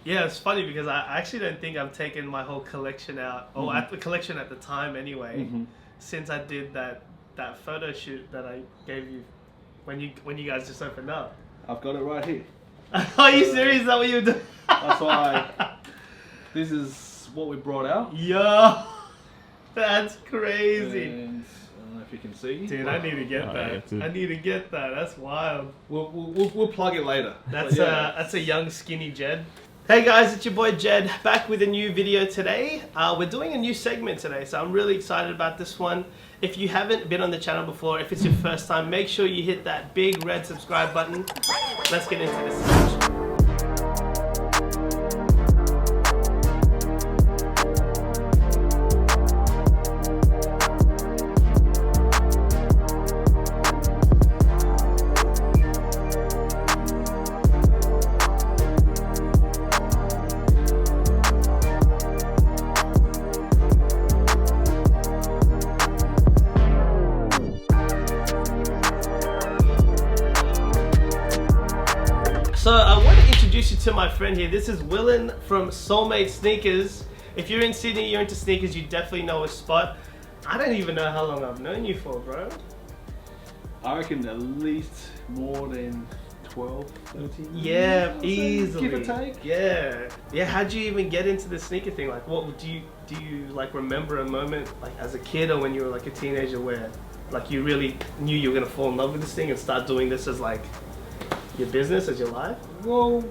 Yeah, it's funny because I actually don't think I've taken my whole collection out, or at the collection at the time anyway, since I did that photo shoot that I gave you when you guys just opened up. I've got it right here. Are you serious? Is that what you were doing? That's why this is what we brought out. Yo, that's crazy. And I don't know if you can see. Dude, I need to get that. I need to get that. That's wild. We'll plug it later. That's a young skinny Jed. Hey guys, it's your boy Jed, back with a new video today. We're doing a new segment today, so I'm really excited about this one. If you haven't been on the channel before, if it's your first time, make sure you hit that big red subscribe button. Let's get into this. So I want to introduce you to my friend here. This is Wilan from Solemate Sneakers. If you're in Sydney, you're into sneakers, you definitely know a spot. I don't even know how long I've known you for, bro. I reckon at least more than 12, 13 Yeah, years, easily. give or take. Yeah. How'd you even get into the sneaker thing? Like, what do you like remember a moment like as a kid or when you were like a teenager where like you really knew you were gonna fall in love with this thing and start doing this as like your business, as your life? Well,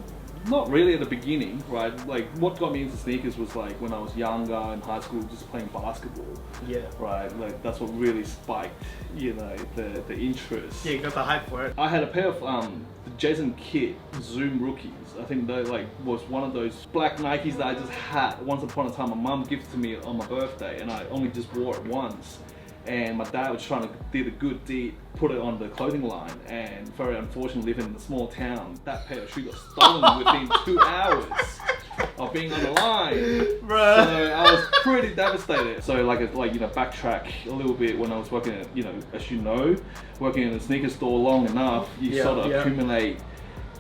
not really at the beginning, right? Like what got me into sneakers was like when I was younger in high school, just playing basketball. Yeah. Right. Like that's what really spiked, you know, the interest. Yeah, you got the hype for it. I had a pair of the Jason Kidd Zoom rookies. I think they like was one of those black Nikes that I just had once upon a time. My mum gifted to me on my birthday, and I only just wore it once. And my dad was trying to do the good deed, put it on the clothing line, and very unfortunately living in a small town, that pair of shoes got stolen within 2 hours of being on the line. Bruh. So I was pretty devastated. So like you know, backtrack a little bit, when I was working at, you know, as you know, working in a sneaker store long enough, you sort of accumulate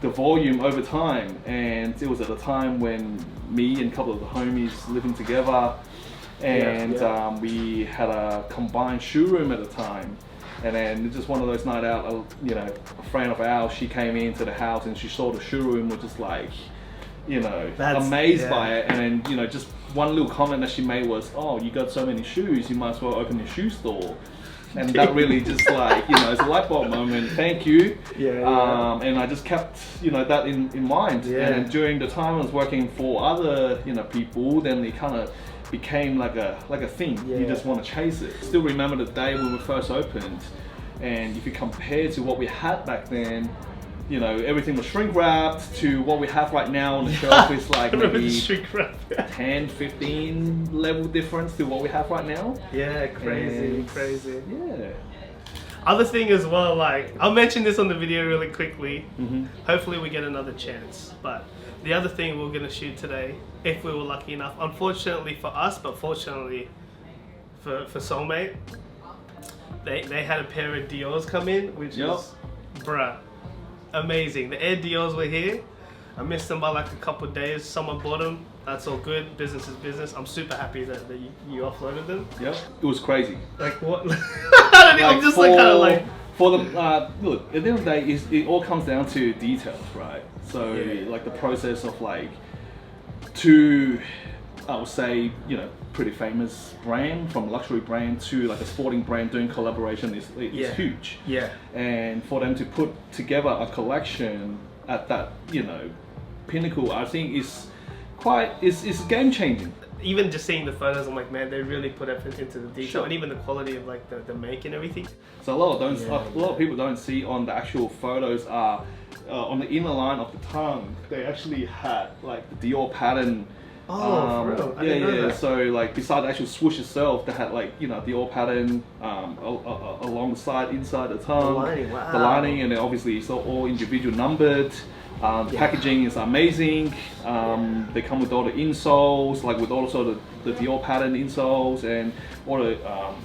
the volume over time. And it was at a time when me and a couple of the homies living together, and we had a combined shoe room at the time, and then just one of those night out, you know, a friend of ours, she came into the house and she saw the shoe room, was just like, you know, amazed by it. And then, you know, just one little comment that she made was, "Oh, you got so many shoes, you might as well open your shoe store." And that really just like, you know, it's a light bulb moment. Thank you. And I just kept, you know, that in mind. And during the time I was working for other, you know, people, then it kind of became like a thing. You just want to chase it. Still remember the day when we first opened, and if you compare to what we had back then, you know, everything was shrink wrapped to what we have right now on the shelf is like maybe 10, 15 level difference to what we have right now. Yeah, crazy. Yeah. Other thing as well, like, I'll mention this on the video really quickly. Hopefully we get another chance. But the other thing we're going to shoot today, if we were lucky enough, unfortunately for us, but fortunately for Solemate, they had a pair of Dior's come in, which is, bruh, amazing. The Air Dior's were here. I missed them by like a couple of days. Someone bought them. That's all good. Business is business. I'm super happy that you offloaded them. Yep. It was crazy. Like what? I don't know, I'm just like kind of like... For them, look, at the end of the day, it all comes down to details, right? So like the process of like, I would say, you know, pretty famous brand, from luxury brand to like a sporting brand doing collaboration is huge. Yeah. And for them to put together a collection at that, you know, pinnacle, I think is it's game changing. Even just seeing the photos, I'm like, man, they really put effort into the detail, and even the quality of like the make and everything. So a lot of people don't see on the actual photos are on the inner line of the tongue. They actually had like the Dior pattern. Oh, for real? I didn't know that. So like beside the actual swoosh itself, they had like, you know, Dior pattern alongside inside the tongue. The lining, wow. The lining, and then obviously it's all individual numbered. The packaging is amazing. They come with all the insoles, like with also the Dior pattern insoles, and all the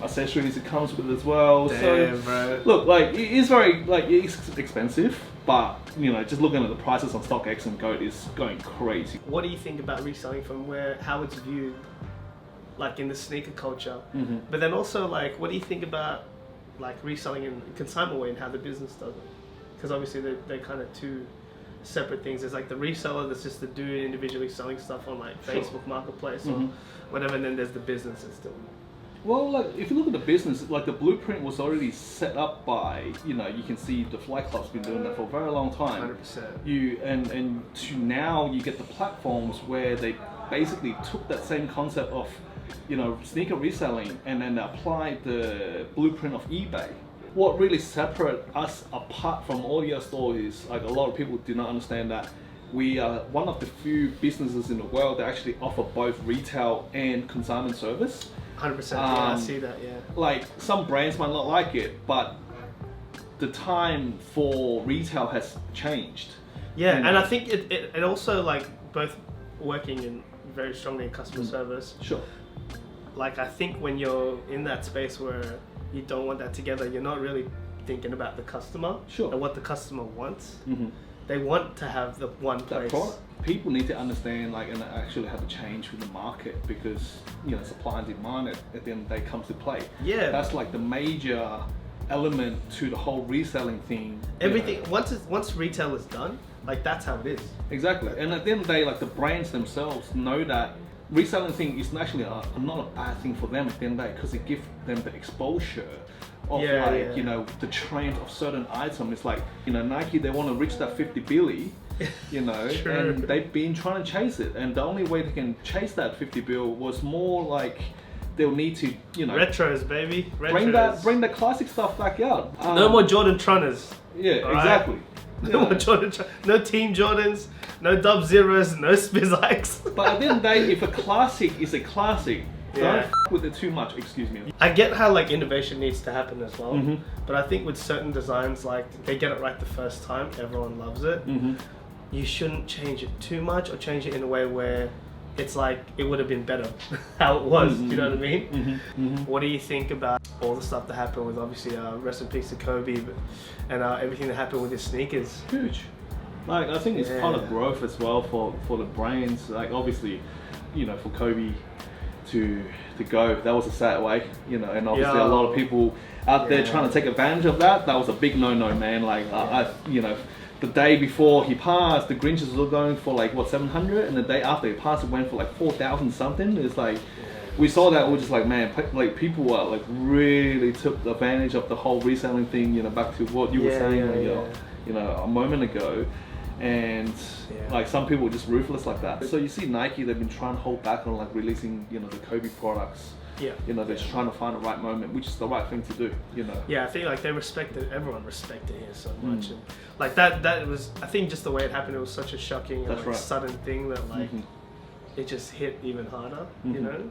accessories it comes with as well. Damn, so, bro. Look, like it is very, like, it's expensive. But you know, just looking at the prices on StockX and Goat is going crazy. What do you think about reselling from how it's viewed, like in the sneaker culture? But then also, like, what do you think about like reselling in consignment way and how the business does it? Because obviously they're kind of two separate things. There's like the reseller that's just the dude individually selling stuff on like Facebook Marketplace or whatever, and then there's the business that's doing it. Well, like if you look at the business, like the blueprint was already set up by, you know, you can see the Flight Club's been doing that for a very long time. 100%. You and to now you get the platforms where they basically took that same concept of, you know, sneaker reselling and then applied the blueprint of eBay. What really separates us apart from all the other stores is, like, a lot of people do not understand that we are one of the few businesses in the world that actually offer both retail and consignment service. 100%. Yeah, I see that. Yeah. Like some brands might not like it, but the time for retail has changed. Yeah, and I think it also, like, both working in very strongly in customer service. Sure. Like, I think when you're in that space where you don't want that together, you're not really thinking about the customer and what the customer wants. They want to have the one place. People need to understand, like, and actually have a change with the market, because, you know, supply and demand at the end of the day comes to play. Yeah. That's like the major element to the whole reselling thing. Everything, you know. Once retail is done, like, that's how it is. Exactly. And at the end of the day, like, the brands themselves know that reselling thing is actually not a bad thing for them at the end of the day, because it gives them the exposure of you know, the trend of certain items. It's like, you know, Nike, they want to reach that 50 billion, you know, and they've been trying to chase it, and the only way they can chase that 50 bill was more like they'll need to, you know, retros, baby. Retros. Bring the classic stuff back out. No more Jordan Trunners. Yeah, exactly. No more Jordan, no Team Jordans, no Dub Zeros, no Spizikes. But at the end of the day, if a classic is a classic, don't f with it too much, excuse me. I get how, like, innovation needs to happen as well, but I think with certain designs, like, they get it right the first time, everyone loves it. You shouldn't change it too much, or change it in a way where it's like it would have been better how it was. You know what I mean? What do you think about all the stuff that happened with, obviously, rest in peace to Kobe, and everything that happened with his sneakers? Huge. Like, I think it's part of growth as well for the brands. Like, obviously, you know, for Kobe to go, that was a sad way, you know, and obviously a lot of people out there trying to take advantage of that. That was a big no-no, man. Like, you know, the day before he passed, the Grinches were going for like, what, 700, and the day after he passed, it went for like 4,000 something. It's like, we saw that, we're just like, man, like, people were like really took advantage of the whole reselling thing, you know, back to what you were saying, you know, a moment ago. And like, some people are just ruthless like that. So you see Nike, they've been trying to hold back on, like, releasing, you know, the Kobe products. You know, they're just trying to find the right moment, which is the right thing to do, you know. I think, like, everyone respected him so much. And like, that was, I think, just the way it happened, it was such a shocking and, like, sudden thing that, like, it just hit even harder, you know.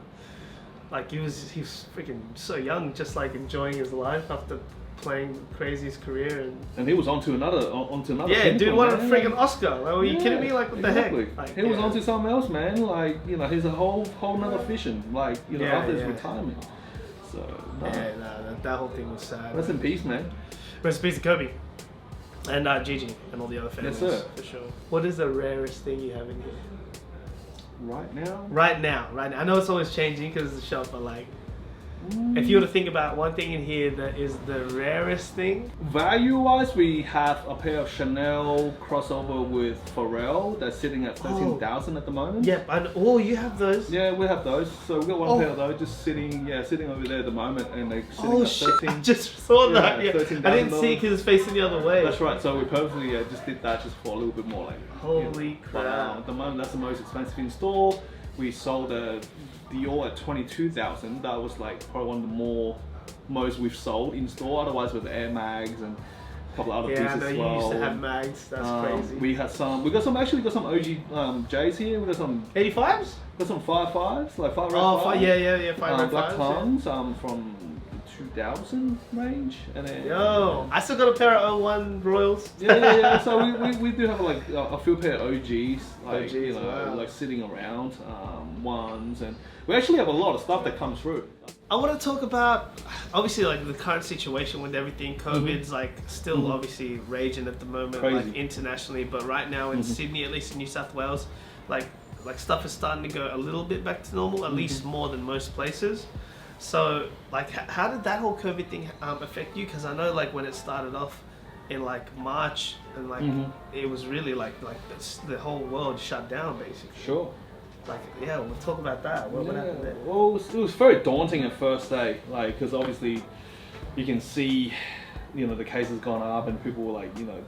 Like, he was freaking so young, just, like, enjoying his life after playing crazy's career, and he was onto another dude won a freaking Oscar. Like, are you kidding me? Like, what the heck? Like, he was onto something else, man. Like, you know, he's a whole nother vision, like, you know, after his retirement. So that whole thing was sad. Rest in peace, man. Rest in peace to Kobe and Gigi and all the other families. Yes, sir. For sure. What is the rarest thing you have in here right now? I know it's always changing because it's the shop, but, like, if you were to think about one thing in here that is the rarest thing. Value-wise, we have a pair of Chanel crossover with Pharrell that's sitting at 13,000 at the moment. Yep, and you have those. Yeah, we have those. So we've got one pair of those just sitting over there at the moment, and they're sitting at 13. I just saw that. I didn't see it because it's facing the other way. That's right. So we purposely just did that just for a little bit more, like. Holy crap! But, at the moment, that's the most expensive in store. We sold a Dior at 22,000. That was like probably one of the most we've sold in store. Otherwise, with Air Mags and a couple of other pieces as well. Yeah, you used to have mags. That's crazy. We got some OG J's here. We got some 85s. Got some 5.5s, like 5 red 5. Yeah, 5 red 5s. Black tongues from 2000 range, and then I still got a pair of 01 Royals. Yeah. So we do have like a few pair of OGs, like, you know, like sitting around ones, and we actually have a lot of stuff that comes through. I want to talk about, obviously, like the current situation with everything. COVID's like still obviously raging at the moment, like internationally, but right now in Sydney, at least in New South Wales, like stuff is starting to go a little bit back to normal, at least more than most places. So like, how did that whole COVID thing affect you? Because I know like when it started off in like March, and like it was really like the whole world shut down basically. Sure. Like, yeah, we'll talk about that. What happened there? Well, it was very daunting at first day, like, because obviously you can see, you know, the cases gone up and people were like, you know,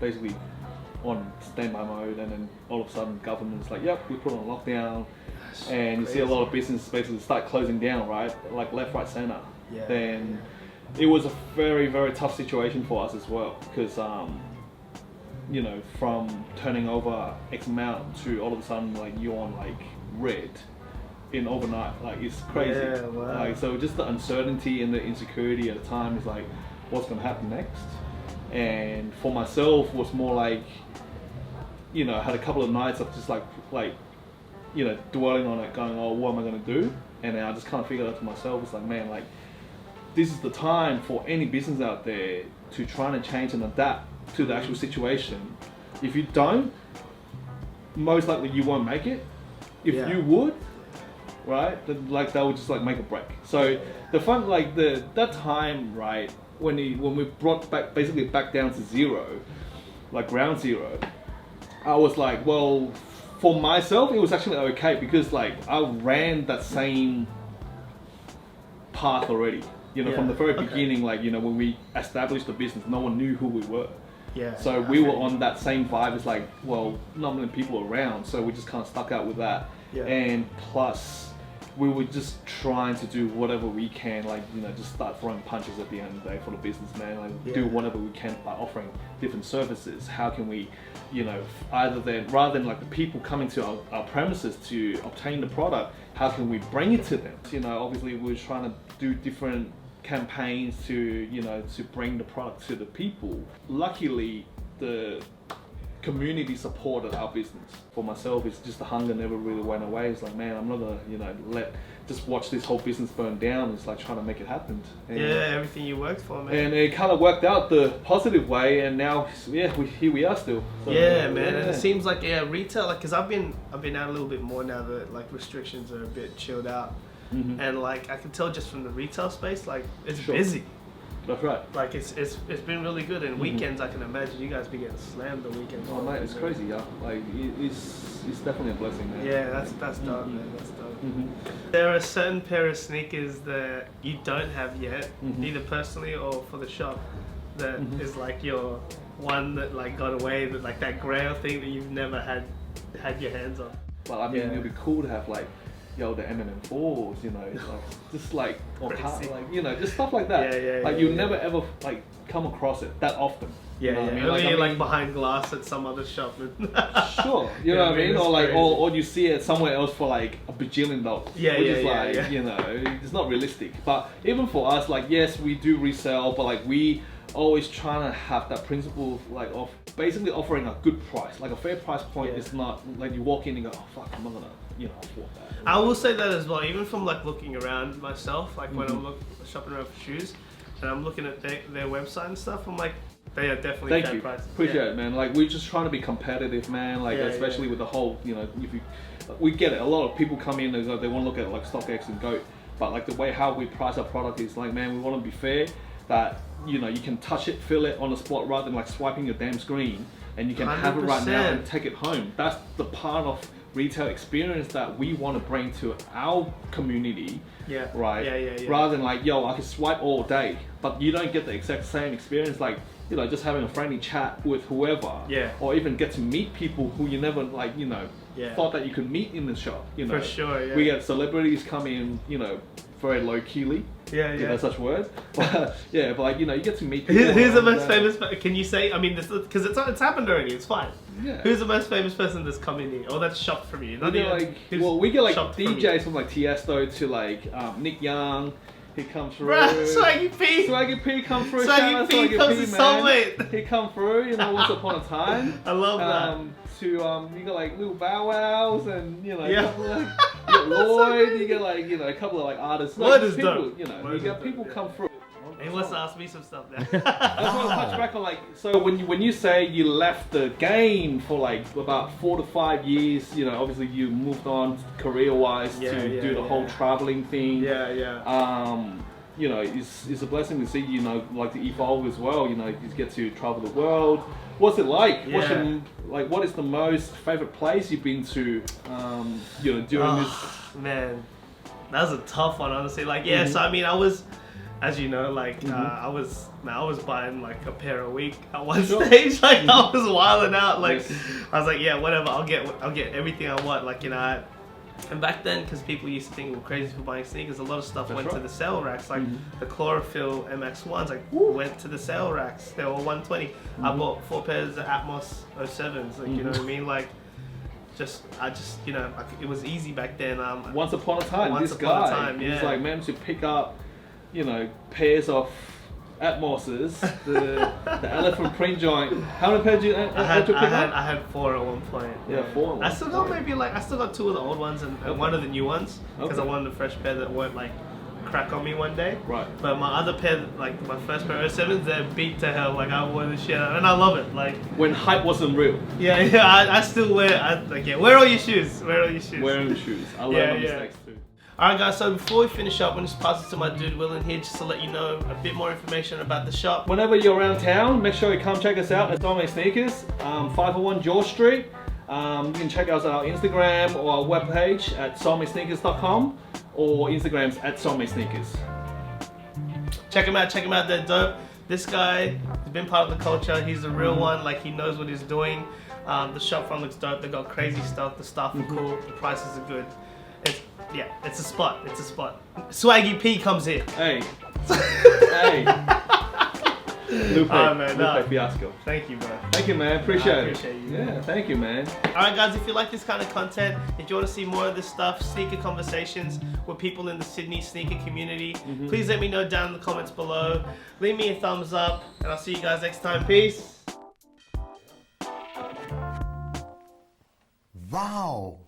basically on standby mode, and then all of a sudden government's like, yep, we put on lockdown, and you see a lot of businesses basically start closing down, right? Like left, right, center. Yeah. Then it was a very, very tough situation for us as well, because you know, from turning over X amount to all of a sudden like you're on like red in overnight, like it's crazy. Yeah, wow. Like, so just the uncertainty and the insecurity at the time is like, what's going to happen next? And for myself was more like, you know, I had a couple of nights of just like you know, dwelling on it, going, oh, what am I going to do? And then I just kind of figured out to myself, it's like, man, like this is the time for any business out there to try to change and adapt to the actual situation. If you don't, most likely you won't make it. If you would, right, then like that would just like make a break. So the fun, like that time, right, when we brought back basically back down to zero, like ground zero, I was like, well, for myself it was actually okay, because like I ran that same path already. You know, from the very beginning, like, you know, when we established the business, no one knew who we were. Yeah. So we were on that same vibe. It's like, well, not many people around, so we just kind of stuck out with that. Yeah. And plus, we were just trying to do whatever we can, like, you know, just start throwing punches at the end of the day for the business, man. Like, do whatever we can by offering different services. How can we, you know, rather than like the people coming to our premises to obtain the product, how can we bring it to them? You know, obviously we were trying to do different campaigns to, you know, to bring the product to the people. Luckily, the community supported our business. For myself, it's just the hunger never really went away. It's like, man, I'm not gonna, you know, just watch this whole business burn down. It's like trying to make it happen. And, everything you worked for, man. And it kind of worked out the positive way, and now, here we are still. So, man. And it seems like, retail, like, cause I've been out a little bit more now that like restrictions are a bit chilled out. And like I can tell just from the retail space, like it's busy. That's right. Like it's been really good, and weekends I can imagine you guys be getting slammed the weekends. Oh mate, it's crazy, yeah. Like it's definitely a blessing, man. Yeah, that's dope, man. That's dope. There are a certain pair of sneakers that you don't have yet, either personally or for the shop, that is like your one that like got away, that like that grail thing that you've never had your hands on. Well, I mean, it'd be cool to have like, yo, the M&M4s, you know, like, just like, or like, you know, just stuff like that. Like, you never ever like come across it that often. You know what I mean? Only like, like behind glass at some other shop. Sure, you know what I mean? Or like, or you see it somewhere else for like a bajillion dollars. Which is like, you know, it's not realistic. But even for us, like, yes, we do resell, but like we always trying to have that principle like of basically offering a good price. Like a fair price point is not like you walk in and go, oh fuck, I'm not gonna, you know, afford that. I will say that as well, even from like looking around myself, like when I'm shopping around for shoes and I'm looking at their website and stuff, I'm like, they are definitely fair prices. Appreciate it, man. Like, we're just trying to be competitive, man. Like, especially with the whole, you know, we get it. A lot of people come in, they want to look at like StockX and GOAT, but like the way how we price our product is like, man, we want to be fair, that, you know, you can touch it, feel it on the spot rather than like swiping your damn screen, and you can 100%. Have it right now and take it home. That's the part of retail experience that we want to bring to our community, right? Rather than like, yo, I can swipe all day, but you don't get the exact same experience, like, you know, just having a friendly chat with whoever, or even get to meet people who you never like, you know, thought that you could meet in the shop, you know. For sure, we get celebrities come in, you know, very low keyly. You know, such words. But but like, you know, you get to meet people. Who's the most famous? Can you say? I mean, because it's happened already. It's fine. Yeah. Who's the most famous person that's come in here, or that's shopped from you? Not even, like, well, we get like DJs from like Tiesto to like Nick Young. He comes through. Bruh, Swaggy P. Swaggy P comes through. Swaggy P comes to Solemate. He come through. You know, once upon a time. I love that. You got like little Bow Wows and, you know, like, get Lloyd, you get like, you know, a couple of like artists. Like, Lloyd is people, dope. you know, Lloyd you is get dope, people yeah. come through. He wants to ask me some stuff now. I just want to touch back on like, so when you say you left the game for like about 4 to 5 years, you know, obviously you moved on career-wise to do the whole traveling thing. You know, it's a blessing to see, you know, like to evolve as well. You know, you get to travel the world. What's it like? What is the most favorite place you've been to? You know, during this. Man, that was a tough one, honestly. Like, so I mean, I was. As you know, like I was buying like a pair a week at one stage. Like I was wilding out. Like I was like, yeah, whatever. I'll get everything I want. Like, you know, and back then, because people used to think we were crazy for buying sneakers, a lot of stuff went to the sale racks. Like the chlorophyll MX1s, like went to the sale racks. They were 120. I bought 4 pairs of Atmos 07s. Like you know what I mean, like. I just, you know, like, it was easy back then. Once upon a time, this guy, he's like managed to pick up, you know, pairs of Atmoses, the elephant print joint. How many pairs did you pick up? I had 4 at one point. Yeah, 4. I still got I still got 2 of the old ones and one of the new ones because I wanted a fresh pair that won't like crack on me one day. Right. But my other pair, like my first pair of 07s, they're beat to hell. Like I wore the shit out, and I love it. Like when hype wasn't real. Yeah, I still wear. Wear all your shoes. Wear all your shoes. Wear your shoes. I learned my mistakes too. Alright guys, so before we finish up, I'm going to pass it to my dude Wilan here just to let you know a bit more information about the shop. Whenever you're around town, make sure you come check us out at Solemate Sneakers, 501 George Street. You can check us out on our Instagram or our webpage at solomatesneakers.com or Instagram's at Solemate Sneakers. Check him out, they're dope. This guy has been part of the culture, he's the real one, like he knows what he's doing. The shop front looks dope, they got crazy stuff, the staff are cool, the prices are good. It's a spot. Swaggy P comes here. Hey. Lupe Fiasco. Thank you, bro. Thank you, man. Appreciate it. You. Yeah, thank you, man. Alright guys, if you like this kind of content, if you want to see more of this stuff, sneaker conversations with people in the Sydney sneaker community, please let me know down in the comments below. Leave me a thumbs up, and I'll see you guys next time. Peace. Wow.